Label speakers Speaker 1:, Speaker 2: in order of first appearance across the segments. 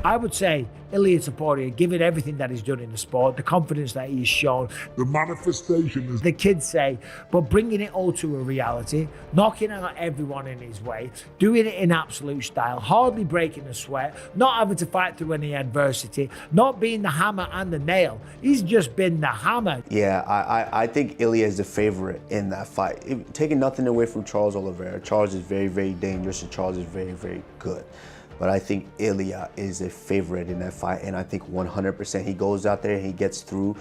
Speaker 1: I would say Ilia Topuria, given everything that he's done in the sport, the confidence that he's shown,
Speaker 2: The manifestation is
Speaker 1: the kids say, but bringing it all to a reality, knocking out everyone in his way, doing it in absolute style, hardly breaking a sweat, not having to fight through any adversity, not being the hammer and the nail. He's just been the hammer.
Speaker 3: Yeah, I think Ilia is the favorite in that fight. Taking nothing away from Charles Oliveira. Charles is very, very dangerous, and Charles is very, very good. But I think Ilia is a favorite in that fight, and I think 100% he goes out there and he gets through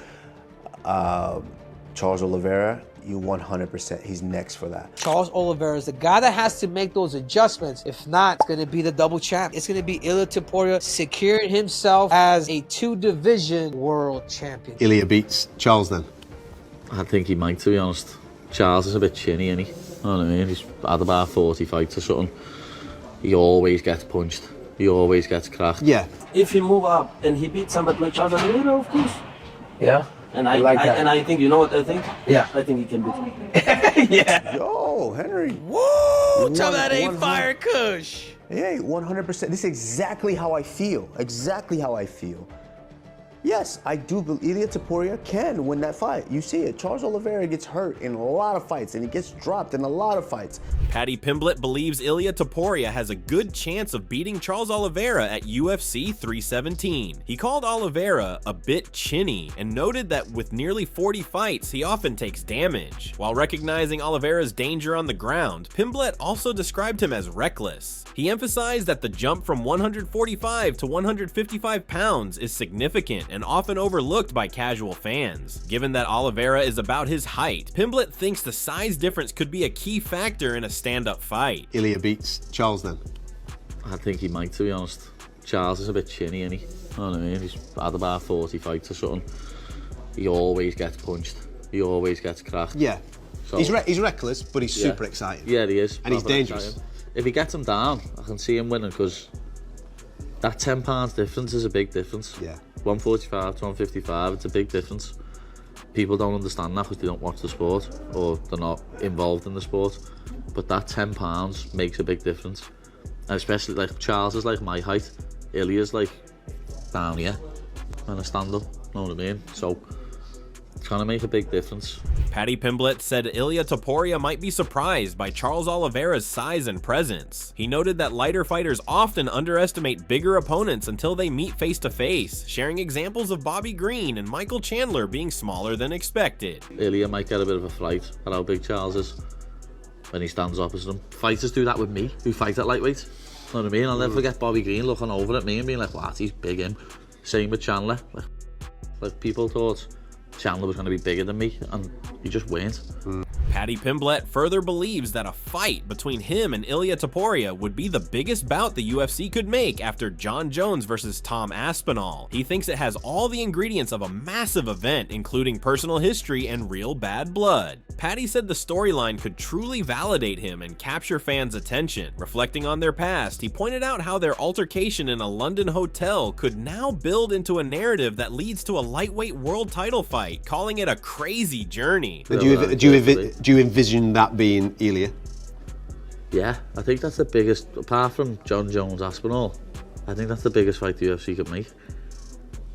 Speaker 3: Charles Oliveira. You 100%, he's next for that.
Speaker 4: Charles Oliveira is the guy that has to make those adjustments. If not, it's going to be the double champ. It's going to be Ilia Topuria securing himself as a 2-division world champion.
Speaker 5: Ilia beats Charles then?
Speaker 6: I think he might, to be honest. Charles is a bit chinny, isn't he? You know what I mean? He's had about 40 fights or something. He always gets punched. He always gets cracked.
Speaker 5: Yeah.
Speaker 7: If he move up and he beats somebody like Charles Oliveira, of course.
Speaker 4: Yeah.
Speaker 7: And I think, you know what I think?
Speaker 4: Yeah.
Speaker 7: I think he can beat him.
Speaker 4: Yeah.
Speaker 3: Yo, Henry.
Speaker 4: Woo! Tell that ain't fire kush.
Speaker 3: Hey, 100%. This is exactly how I feel. Exactly how I feel. Yes, I do believe Ilia Topuria can win that fight. You see it. Charles Oliveira gets hurt in a lot of fights, and he gets dropped in a lot of fights.
Speaker 8: Paddy Pimblett believes Ilia Topuria has a good chance of beating Charles Oliveira at UFC 317. He called Oliveira a bit chinny and noted that with nearly 40 fights, he often takes damage. While recognizing Oliveira's danger on the ground, Pimblett also described him as reckless. He emphasized that the jump from 145 to 155 pounds is significant and often overlooked by casual fans. Given that Oliveira is about his height, Pimblett thinks the size difference could be a key factor in a stand-up fight.
Speaker 5: Ilia beats Charles then?
Speaker 6: I think he might, to be honest. Charles is a bit chinny, isn't he? You know what I mean? He's had about 40 fights or something. He always gets punched. He always gets cracked.
Speaker 5: Yeah.
Speaker 6: So,
Speaker 5: He's reckless, but he's
Speaker 6: yeah.
Speaker 5: super exciting.
Speaker 6: Yeah, he is.
Speaker 5: And he's dangerous.
Speaker 6: Exciting. If he gets him down, I can see him winning, because that 10 pounds difference is a big difference.
Speaker 5: Yeah.
Speaker 6: 145 to 155, it's a big difference. People don't understand that because they don't watch the sport or they're not involved in the sport. But that 10 pounds makes a big difference. And especially, like, Charles is like my height. Ilia's like down here when I stand up, know what I mean? So it's gonna make a big difference.
Speaker 8: Paddy Pimblett said Ilia Topuria might be surprised by Charles Oliveira's size and presence. He noted that lighter fighters often underestimate bigger opponents until they meet face to face, sharing examples of Bobby Green and Michael Chandler being smaller than expected.
Speaker 6: Ilia might get a bit of a fright at how big Charles is when he stands opposite him. Fighters do that with me, who fight at lightweight. Know what I mean? I'll never forget Bobby Green looking over at me and being like, what, he's big him. Same with Chandler. Like people thought Chandler was going to be bigger than me, and he just weren't.
Speaker 8: Paddy Pimblett further believes that a fight between him and Ilia Topuria would be the biggest bout the UFC could make after John Jones versus Tom Aspinall. He thinks it has all the ingredients of a massive event, including personal history and real bad blood. Paddy said the storyline could truly validate him and capture fans' attention. Reflecting on their past, he pointed out how their altercation in a London hotel could now build into a narrative that leads to a lightweight world title fight, calling it a crazy journey.
Speaker 5: Do you envision that being Ilia?
Speaker 6: Yeah, I think that's the biggest, apart from John Jones Aspinall, I think that's the biggest fight the UFC could make.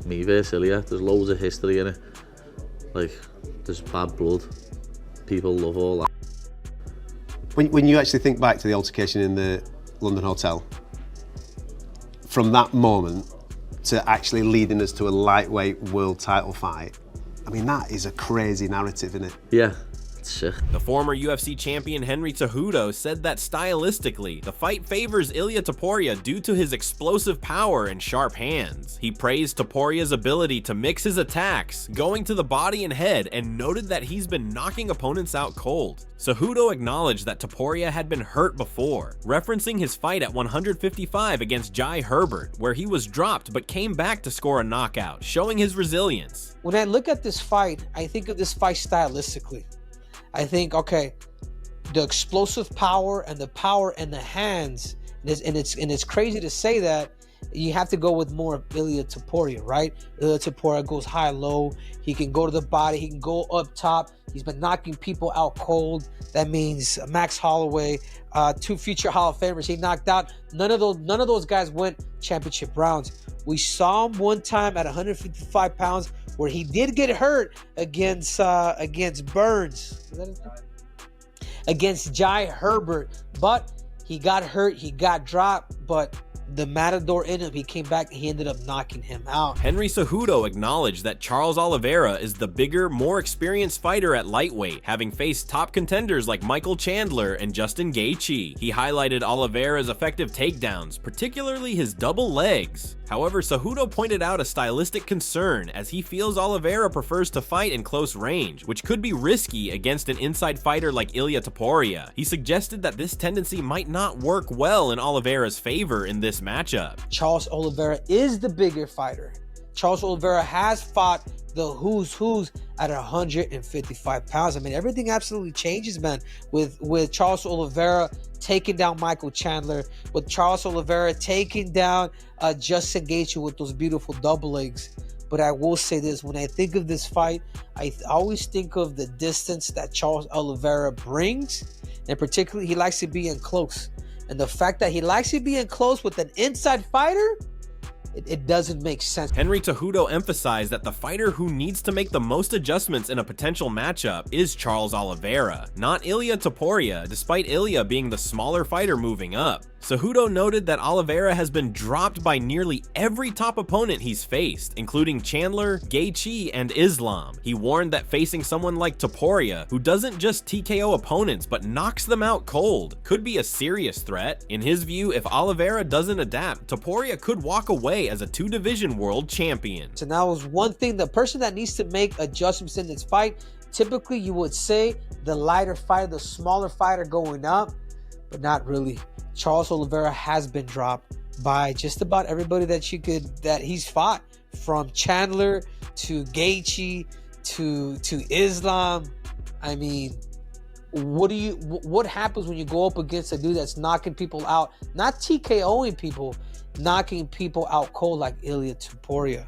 Speaker 6: Me versus Ilia. There's loads of history in it. Like, there's bad blood. People love all that.
Speaker 5: When you actually think back to the altercation in the London hotel, from that moment to actually leading us to a lightweight world title fight, I mean, that is a crazy narrative, isn't it?
Speaker 6: Yeah. Sick.
Speaker 8: The former UFC champion Henry Cejudo said that stylistically, the fight favors Ilia Topuria due to his explosive power and sharp hands. He praised Topuria's ability to mix his attacks, going to the body and head, and noted that he's been knocking opponents out cold. Cejudo acknowledged that Topuria had been hurt before, referencing his fight at 155 against Jai Herbert, where he was dropped but came back to score a knockout, showing his resilience.
Speaker 4: When I look at this fight, I think of this fight stylistically. I think, okay, the explosive power and the power in the hands, and it's crazy to say that. You have to go with more of Ilia Topuria, right? Ilia Topuria goes high, low. He can go to the body. He can go up top. He's been knocking people out cold. That means Max Holloway, 2 future Hall of Famers he knocked out. None of those guys went championship rounds. We saw him one time at 155 pounds where he did get hurt against Burns. Is that his name? Against Jai Herbert, but he got hurt, he got dropped, but the matador in him, he came back and he ended up knocking him out.
Speaker 8: Henry Cejudo acknowledged that Charles Oliveira is the bigger, more experienced fighter at lightweight, having faced top contenders like Michael Chandler and Justin Gaethje. He highlighted Oliveira's effective takedowns, particularly his double legs. However, Cejudo pointed out a stylistic concern as he feels Oliveira prefers to fight in close range, which could be risky against an inside fighter like Ilia Topuria. He suggested that this tendency might not work well in Oliveira's favor in this matchup.
Speaker 4: Charles Oliveira is the bigger fighter. Charles Oliveira has fought the who's at 155 pounds. I mean, everything absolutely changes, man, with Charles Oliveira taking down Michael Chandler, with Charles Oliveira taking down Justin Gaethje with those beautiful double legs. But I will say this, when I think of this fight, I always think of the distance that Charles Oliveira brings, and particularly he likes to be in close. And the fact that he likes to be in close with an inside fighter, it doesn't make sense.
Speaker 8: Henry Cejudo emphasized that the fighter who needs to make the most adjustments in a potential matchup is Charles Oliveira, not Ilia Topuria, despite Ilia being the smaller fighter moving up. Cejudo noted that Oliveira has been dropped by nearly every top opponent he's faced, including Chandler, Gaethje, and Islam. He warned that facing someone like Topuria, who doesn't just TKO opponents but knocks them out cold, could be a serious threat. In his view, if Oliveira doesn't adapt, Topuria could walk away as a two-division world champion.
Speaker 4: So now is one thing, the person that needs to make adjustments in this fight, typically you would say the lighter fighter, the smaller fighter going up, but not really. Charles Oliveira has been dropped by just about everybody that he's fought, from Chandler to Gaethje to Islam. I mean, what happens when you go up against a dude that's knocking people out, not TKOing people, knocking people out cold like Ilia Topuria?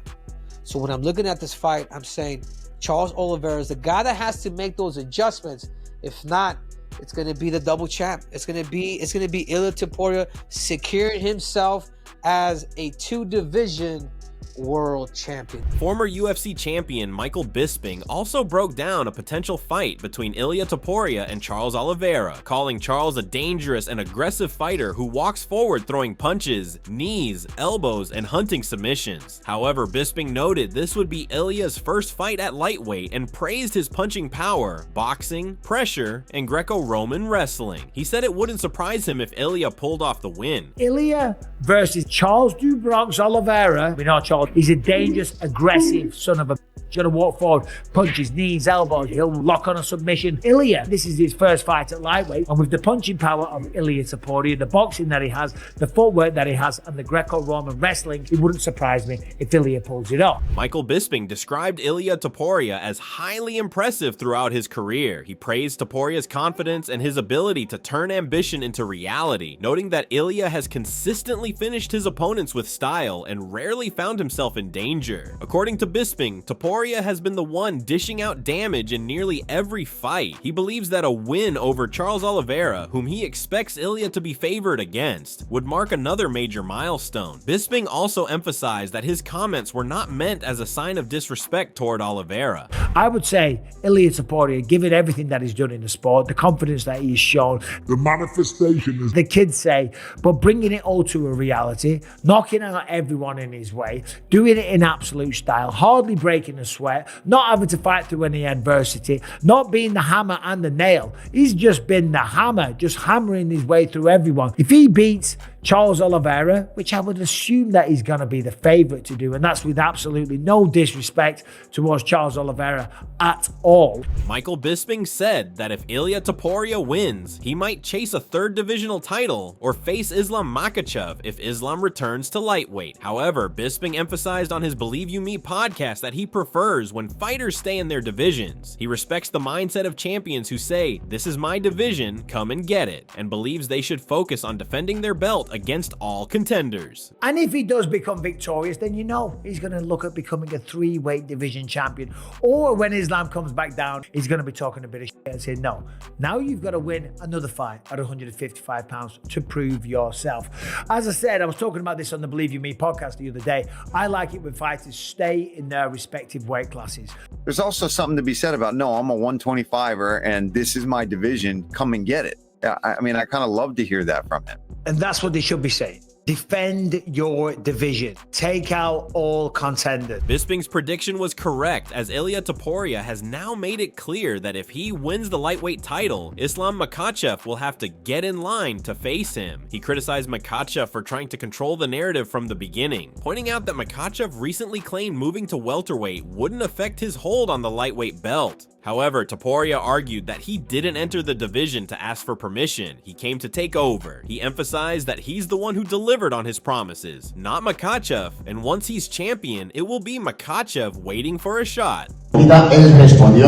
Speaker 4: So when I'm looking at this fight, I'm saying Charles Oliveira is the guy that has to make those adjustments. If not, it's going to be the double champ. It's going to be Ilia Topuria securing himself as a two-division world champion.
Speaker 8: Former UFC champion Michael Bisping also broke down a potential fight between Ilia Topuria and Charles Oliveira, calling Charles a dangerous and aggressive fighter who walks forward throwing punches, knees, elbows, and hunting submissions. However, Bisping noted this would be Ilia's first fight at lightweight and praised his punching power, boxing, pressure, and Greco-Roman wrestling. He said it wouldn't surprise him if Ilia pulled off the win.
Speaker 1: Ilia versus Charles Du Bronx Oliveira. We know Charles, he's a dangerous, aggressive son of a... He's going to walk forward, punches, knees, elbows, he'll lock on a submission. Ilia, this is his first fight at lightweight, and with the punching power of Ilia Topuria, the boxing that he has, the footwork that he has, and the Greco-Roman wrestling, it wouldn't surprise me if Ilia pulls it off.
Speaker 8: Michael Bisping described Ilia Topuria as highly impressive throughout his career. He praised Topuria's confidence and his ability to turn ambition into reality, noting that Ilia has consistently finished his opponents with style and rarely found himself in danger. According to Bisping, Topuria has been the one dishing out damage in nearly every fight. He believes that a win over Charles Oliveira, whom he expects Ilia to be favored against, would mark another major milestone. Bisping also emphasized that his comments were not meant as a sign of disrespect toward Oliveira.
Speaker 1: I would say Ilia Topuria, given everything that he's done in the sport, the confidence that he's shown,
Speaker 2: The manifestation is
Speaker 1: the kids say, but bringing it all to a reality, knocking out everyone in his way, doing it in absolute style, hardly breaking a sweat, not having to fight through any adversity, not being the hammer and the nail. He's just been the hammer, just hammering his way through everyone. If he beats Charles Oliveira, which I would assume that he's going to be the favourite to do, and that's with absolutely no disrespect towards Charles Oliveira at all.
Speaker 8: Michael Bisping said that if Ilia Topuria wins, he might chase a third divisional title or face Islam Makhachev if Islam returns to lightweight. However, Bisping emphasized on his Believe You Me podcast that he prefers when fighters stay in their divisions. He respects the mindset of champions who say, "This is my division, come and get it," and believes they should focus on defending their belt against all contenders.
Speaker 1: And if he does become victorious, then you know he's going to look at becoming a 3-weight division champion. Or when Islam comes back down, he's going to be talking a bit of shit and saying, no, now you've got to win another fight at 155 pounds to prove yourself. As I said, I was talking about this on the Believe You Me podcast the other day. I like it when fighters stay in their respective weight classes.
Speaker 9: There's also something to be said about, no, I'm a 125er and this is my division. Come and get it. I mean, I kind of love to hear that from him.
Speaker 1: And that's what they should be saying. Defend your division. Take out all contenders.
Speaker 8: Bisping's prediction was correct, as Ilia Topuria has now made it clear that if he wins the lightweight title, Islam Makhachev will have to get in line to face him. He criticized Makhachev for trying to control the narrative from the beginning, pointing out that Makhachev recently claimed moving to welterweight wouldn't affect his hold on the lightweight belt. However, Topuria argued that he didn't enter the division to ask for permission. He came to take over. He emphasized that he's the one who delivered on his promises, not Makhachev, and once he's champion, it will be Makhachev waiting for a shot.
Speaker 10: Ahorita él respondió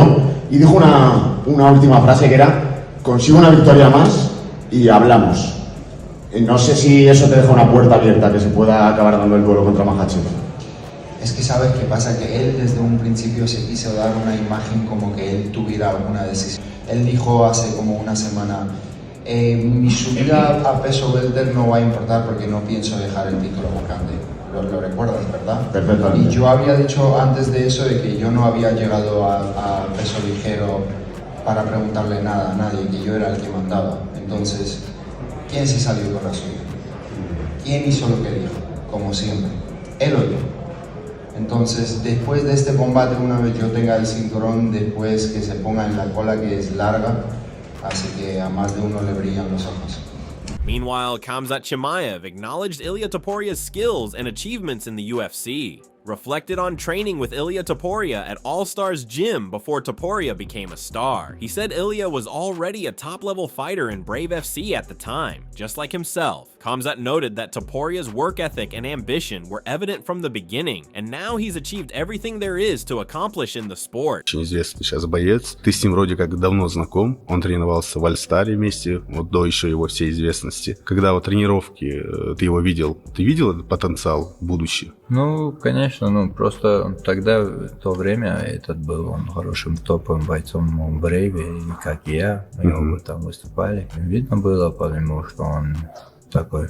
Speaker 10: y dijo una última frase que era: consigo una victoria más y hablamos. No sé si eso te deja una puerta abierta que se pueda acabar dando el duelo contra Makhachev.
Speaker 11: Es que sabes qué pasa, que él desde un principio se quiso dar una imagen como que él tuviera alguna decisión. Él dijo hace como una semana, mi subida a peso welter no va a importar porque no pienso dejar el título vacante. Lo recuerdas, ¿verdad?
Speaker 10: Perfectamente.
Speaker 11: Y yo había dicho antes de eso de que yo no había llegado a peso ligero para preguntarle nada a nadie, que yo era el que mandaba. Entonces, ¿quién se salió con la suya? ¿Quién hizo lo que dijo? Como siempre, él o yo. Entonces, después de este combate, una vez yo tenga el cinturón, después que se ponga en la cola, que es larga, así que a más de uno le brillan los ojos.
Speaker 8: Meanwhile, Khamzat Chimaev acknowledged Ilia Topuria's skills and achievements in the UFC, reflected on training with Ilia Topuria at All Stars Gym before Topuria became a star. He said Ilia was already a top-level fighter in Brave FC at the time, just like himself. Khamzat noted that Topuria's work ethic and ambition were evident from the beginning, and now he's achieved everything there is to accomplish in the sport.
Speaker 5: Очень известный сейчас боец. Ты с ним вроде как давно знаком. Он тренировался в Альстаре вместе, вот до еще его всей известности. Когда вот тренировки ты его видел, ты видел этот потенциал будущего?
Speaker 12: Ну, конечно, просто тогда, в то время, этот был он хорошим топовым бойцом в Брейве, и как и я, мы оба там выступали. Видно было, потому что он такой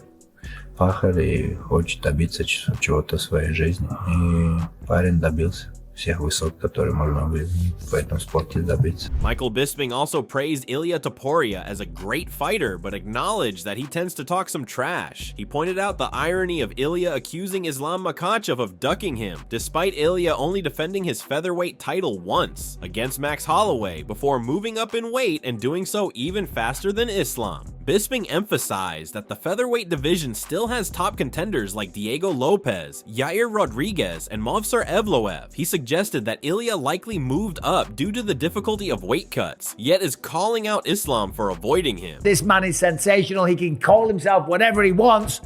Speaker 12: пахарь и хочет добиться чего-то в своей жизни. И парень добился всех высот, которые можно в этом спорте добиться.
Speaker 8: Michael Bisping also praised Ilia Topuria as a great fighter, but acknowledged that he tends to talk some trash. He pointed out the irony of Ilia accusing Islam Makhachev of ducking him, despite Ilia only defending his featherweight title once, against Max Holloway, before moving up in weight and doing so even faster than Islam. Bisping emphasized that the featherweight division still has top contenders like Diego Lopez, Yair Rodriguez, and Movsar Evloev. He suggested that Ilia likely moved up due to the difficulty of weight cuts, yet is calling out Islam for avoiding him.
Speaker 1: This man is sensational. He can call himself whatever he wants.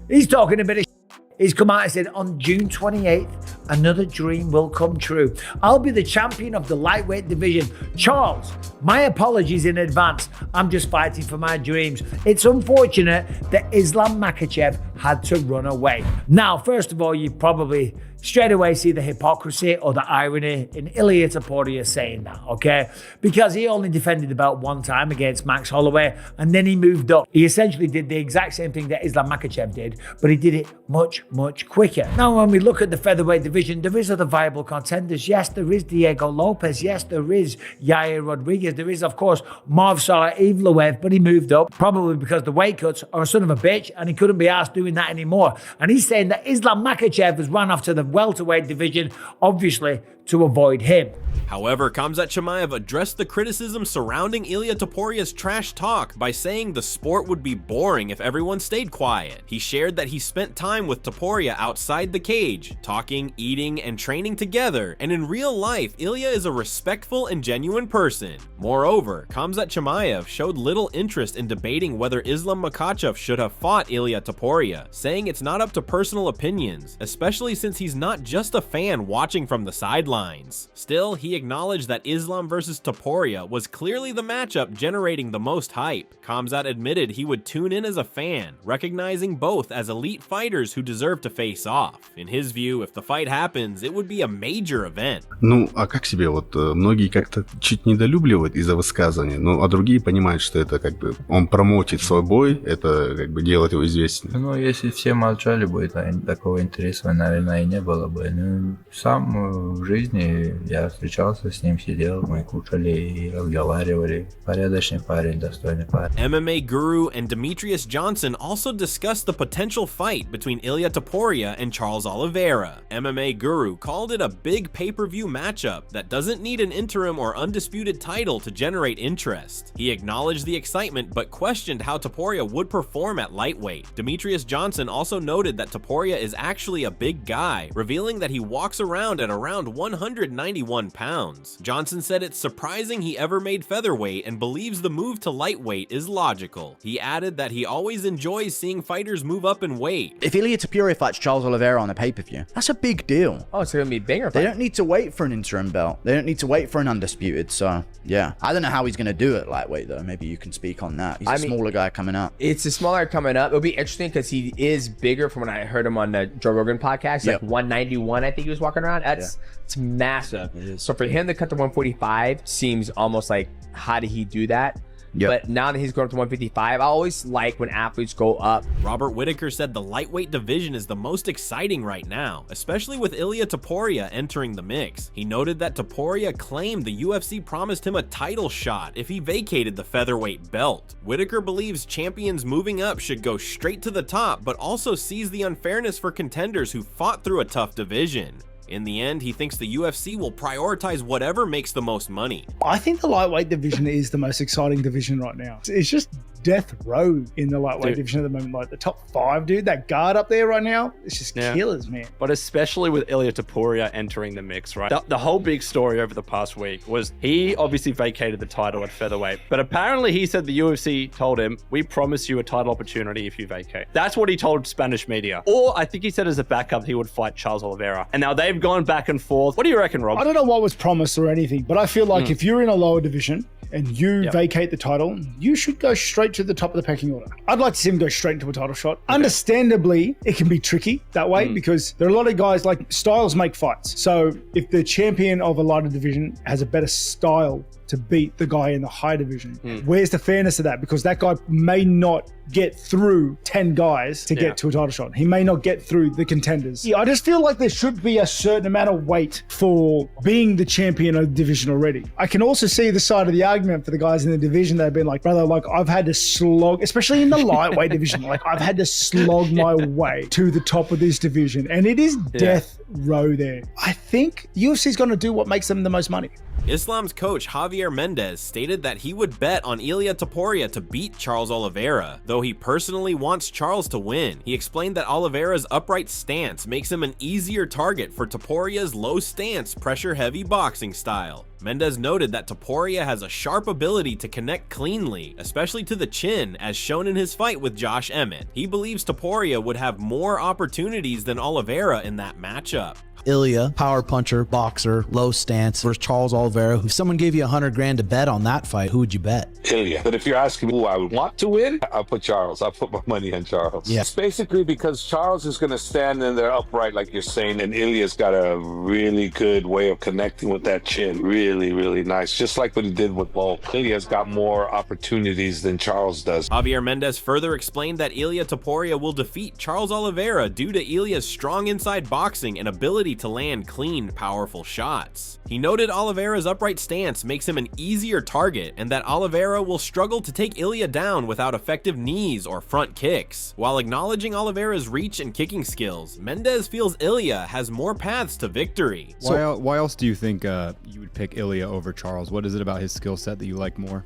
Speaker 1: He's talking a bit of shit. He's come out and said, on June 28th, another dream will come true. I'll be the champion of the lightweight division. Charles, my apologies in advance. I'm just fighting for my dreams. It's unfortunate that Islam Makhachev had to run away. Now, first of all, you probably straight away see the hypocrisy or the irony in Ilia Topuria saying that, okay? Because he only defended the belt one time against Max Holloway, and then he moved up. He essentially did the exact same thing that Islam Makhachev did, but he did it much, much quicker. Now, when we look at the featherweight division, there is other viable contenders. Yes, there is Diego Lopez. Yes, there is Yair Rodriguez. There is, of course, Movsar Evloev, but he moved up, probably because the weight cuts are a son of a bitch, and he couldn't be asked doing that anymore. And he's saying that Islam Makhachev has run off to the welterweight division, obviously to avoid him.
Speaker 8: However, Khamzat Chimaev addressed the criticism surrounding Ilia Topuria's trash talk by saying the sport would be boring if everyone stayed quiet. He shared that he spent time with Topuria outside the cage, talking, eating, and training together, and in real life, Ilia is a respectful and genuine person. Moreover, Khamzat Chimaev showed little interest in debating whether Islam Makhachev should have fought Ilia Topuria, saying it's not up to personal opinions, especially since he's not just a fan watching from the sidelines. headlines. Still, he acknowledged that Islam versus Topuria was clearly the matchup generating the most hype. Khamzat admitted he would tune in as a fan, recognizing both as elite fighters who deserve to face off. In his view, if the fight happens, it would be a major event.
Speaker 13: Ну, а как себе, вот многие как-то чуть недолюбливают из-за высказывания, ну, а другие понимают, что это как бы он промоутит свой бой, это как бы делает его известнее.
Speaker 12: Ну, если все молчали бы, такого интереса, наверное, и не было бы. Ну, сам в жизни я встречался с ним, сидел, мы кушали и разговаривали. Порядочный парень, достойный парень.
Speaker 8: MMA guru and Demetrius Johnson also discussed the potential fight between Ilia Topuria and Charles Oliveira. MMA guru called it a big pay-per-view matchup that doesn't need an interim or undisputed title to generate interest. He acknowledged the excitement but questioned how Topuria would perform at lightweight. Demetrius Johnson also noted that Topuria is actually a big guy, revealing that he walks around at around 191 pounds. Johnson said it's surprising he ever made featherweight and believes the move to lightweight is logical. He added that he always enjoys seeing fighters move up in weight.
Speaker 14: If Ilia Topuria fights Charles Oliveira on a pay-per-view, that's a big deal.
Speaker 15: Oh, it's gonna be a banger fight.
Speaker 14: They don't need to wait for an interim belt. They don't need to wait for an undisputed, so yeah. I don't know how he's gonna do it lightweight though. Maybe you can speak on that. He's a smaller guy coming up.
Speaker 15: It's a smaller coming up. It'll be interesting because he is bigger from when I heard him on the Joe Rogan podcast. Like 191, I think he was walking around. It's massive. So for him to cut to 145 seems almost like, how did he do that? But now that he's going up to 155, I always like when athletes go up.
Speaker 8: Robert Whitaker said the lightweight division is the most exciting right now, especially with Ilia Topuria entering the mix. He noted that Topuria claimed the UFC promised him a title shot if he vacated the featherweight belt. Whitaker believes champions moving up should go straight to the top, but also sees the unfairness for contenders who fought through a tough division. In the end, he thinks the UFC will prioritize whatever makes the most money.
Speaker 16: I think the lightweight division is the most exciting division right now. It's just death row in the lightweight division at the moment. Like the top 5, dude, that guard up there right now, it's just killers, man.
Speaker 17: But especially with Ilia Topuria entering the mix, right? The whole big story over the past week was he obviously vacated the title at featherweight, but apparently he said the UFC told him, we promise you a title opportunity if you vacate. That's what he told Spanish media. Or I think he said as a backup he would fight Charles Oliveira. And now they've gone back and forth. What do you reckon, Rob?
Speaker 16: I don't know what was promised or anything, but I feel like if you're in a lower division and you vacate the title, you should go straight to the top of the pecking order. I'd like to see him go straight into a title shot. Understandably, it can be tricky that way because there are a lot of guys, like, styles make fights. So if the champion of a lighter division has a better style to beat the guy in the high division, where's the fairness of that? Because that guy may not get through 10 guys to get to a title shot. He may not get through the contenders. I just feel like there should be a certain amount of weight for being the champion of the division already. I can also see the side of the argument for the guys in the division that have been like, brother, like, I've had to slog, especially in the lightweight division, like, I've had to slog my way to the top of this division, and it is death row there. I think UFC is going to do what makes them the most money.
Speaker 8: Islam's coach Javier Mendez stated that he would bet on Ilia Topuria to beat Charles Oliveira, though he personally wants Charles to win. He explained that Oliveira's upright stance makes him an easier target for Topuria's low stance, pressure-heavy boxing style. Mendez noted that Topuria has a sharp ability to connect cleanly, especially to the chin, as shown in his fight with Josh Emmett. He believes Topuria would have more opportunities than Oliveira in that matchup.
Speaker 18: Ilia, power puncher, boxer, low stance, versus Charles Oliveira. If someone gave you $100,000 to bet on that fight, who would you bet?
Speaker 19: Ilia. But if you're asking who I would want to win, I'll put Charles. I'll put my money on Charles.
Speaker 18: Yeah.
Speaker 19: It's basically because Charles is going to stand in there upright, like you're saying, and Ilia's got a really good way of connecting with that chin. Really, really nice. Just like what he did with Volk. Ilia's got more opportunities than Charles does.
Speaker 8: Javier Mendez further explained that Ilia Topuria will defeat Charles Oliveira due to Ilia's strong inside boxing and ability to land clean, powerful shots. He noted Oliveira's upright stance makes him an easier target and that Oliveira will struggle to take Ilia down without effective knees or front kicks. While acknowledging Oliveira's reach and kicking skills, Mendez feels Ilia has more paths to victory.
Speaker 20: Why else do you think you would pick Ilia over Charles? What is it about his skill set that you like more?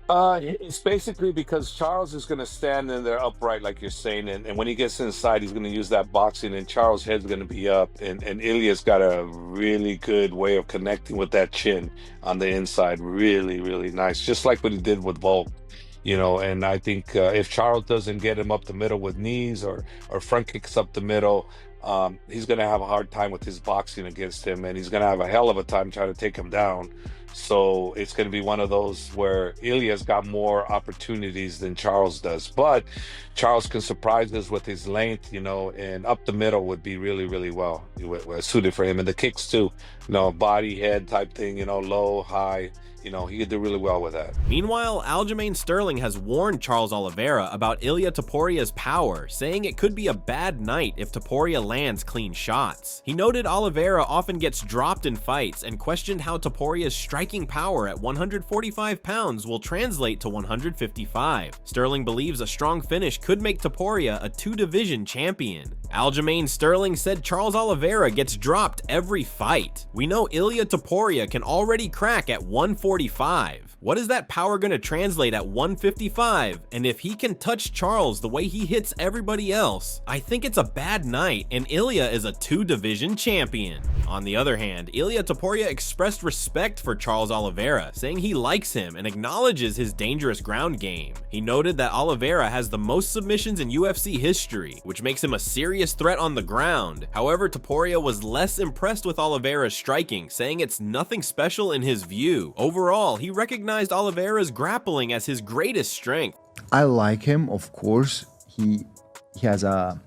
Speaker 19: It's basically because Charles is going to stand in there upright, like you're saying, and when he gets inside, he's going to use that boxing, and Charles' head's going to be up, and Ilia's got a really good way of connecting with that chin on the inside. Really, really nice. Just like what he did with Volk. You know, and I think if Charles doesn't get him up the middle with knees or front kicks up the middle, he's going to have a hard time with his boxing against him, and he's going to have a hell of a time trying to take him down. So it's going to be one of those where Ilia's got more opportunities than Charles does. But Charles can surprise us with his length, you know, and up the middle would be really, really well suited for him. And the kicks too, you know, body, head type thing, you know, low, high. You know, he could do really well with that.
Speaker 8: Meanwhile, Aljamain Sterling has warned Charles Oliveira about Ilia Topuria's power, saying it could be a bad night if Topuria lands clean shots. He noted Oliveira often gets dropped in fights and questioned how Topuria's striking power at 145 pounds will translate to 155. Sterling believes a strong finish could make Topuria a two-division champion. Aljamain Sterling said Charles Oliveira gets dropped every fight. We know Ilia Topuria can already crack at 145. What is that power going to translate at 155? And if he can touch Charles the way he hits everybody else, I think it's a bad night and Ilia is a two-division champion. On the other hand, Ilia Topuria expressed respect for Charles Oliveira, saying he likes him and acknowledges his dangerous ground game. He noted that Oliveira has the most submissions in UFC history, which makes him a serious threat on the ground. However, Topuria was less impressed with Oliveira's striking, saying it's nothing special in his view. Overall, he recognized Oliveira's grappling as his greatest strength.
Speaker 21: I like him, of course. He has a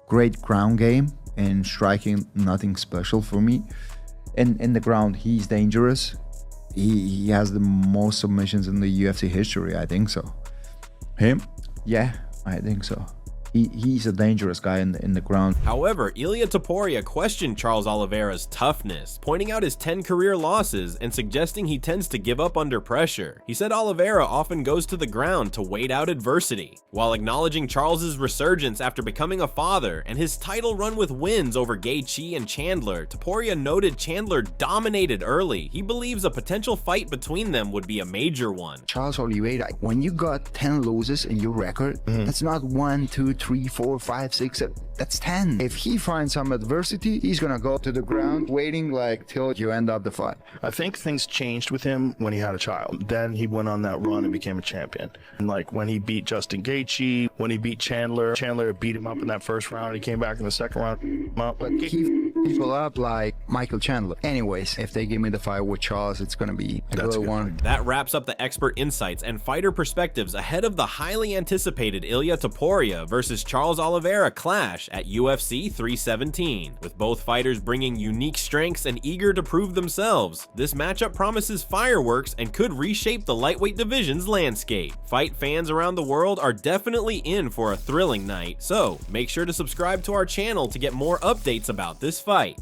Speaker 21: great ground game and striking, nothing special for me. And in the ground, he's dangerous. He has the most submissions in the UFC history, I think so. Him? Yeah, I think so. He's a dangerous guy in the ground.
Speaker 8: However, Ilia Topuria questioned Charles Oliveira's toughness, pointing out his 10 career losses and suggesting he tends to give up under pressure. He said Oliveira often goes to the ground to wait out adversity. While acknowledging Charles's resurgence after becoming a father and his title run with wins over Gaethje and Chandler, Topuria noted Chandler dominated early. He believes a potential fight between them would be a major one.
Speaker 22: Charles Oliveira, when you got 10 losses in your record, that's not 1, 2, 3, 4, 5, 6, 7. That's 10. If he finds some adversity, he's gonna go to the ground waiting like till you end up the fight.
Speaker 23: I think things changed with him when he had a child. Then he went on that run and became a champion. And like when he beat Justin Gaethje, when he beat Chandler beat him up in that first round. He came back in the second round.
Speaker 22: But he people up like Michael Chandler. Anyways, if they give me the fight with Charles, it's gonna be a good one.
Speaker 8: That wraps up the expert insights and fighter perspectives ahead of the highly anticipated Ilia Topuria versus Charles Oliveira clash at UFC 317. With both fighters bringing unique strengths and eager to prove themselves, this matchup promises fireworks and could reshape the lightweight division's landscape. Fight fans around the world are definitely in for a thrilling night, so make sure to subscribe to our channel to get more updates about this fight.